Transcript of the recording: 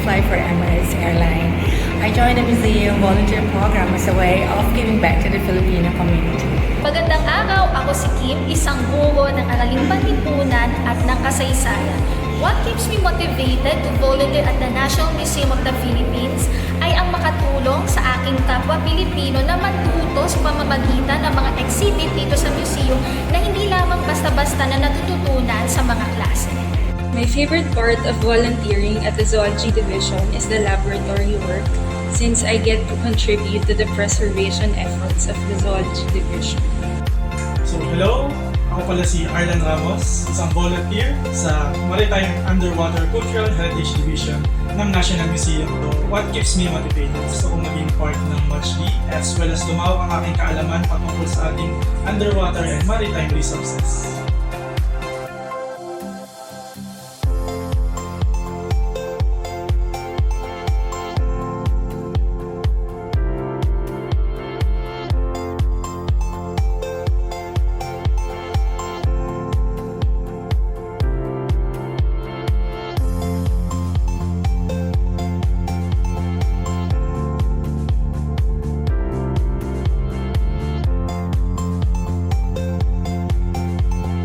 fly for Emirates Airline. I joined the museum volunteer program as a way of giving back to the Filipino community. Magandang araw, ako si Kim, isang guro ng Araling Panlipunan at ng Kasaysayan. What keeps me motivated to volunteer at the National Museum of the Philippines ay ang makatulong sa aking kapwa Pilipino na matuto sa pamamagitan ng mga exhibit dito sa museum na hindi lamang basta-basta na natututunan sa mga klase. My favorite part of volunteering at the Zoology Division is the laboratory work since I get to contribute to the preservation efforts of the Zoology Division. So hello, ako pala si Arlan Ramos, isang volunteer sa Maritime Underwater Cultural Heritage Division ng National Museum. So, what keeps me motivated? Gusto kong maging part ng MUCHD as well as lumawak ang aking kaalaman patungkol sa ating underwater and maritime resources.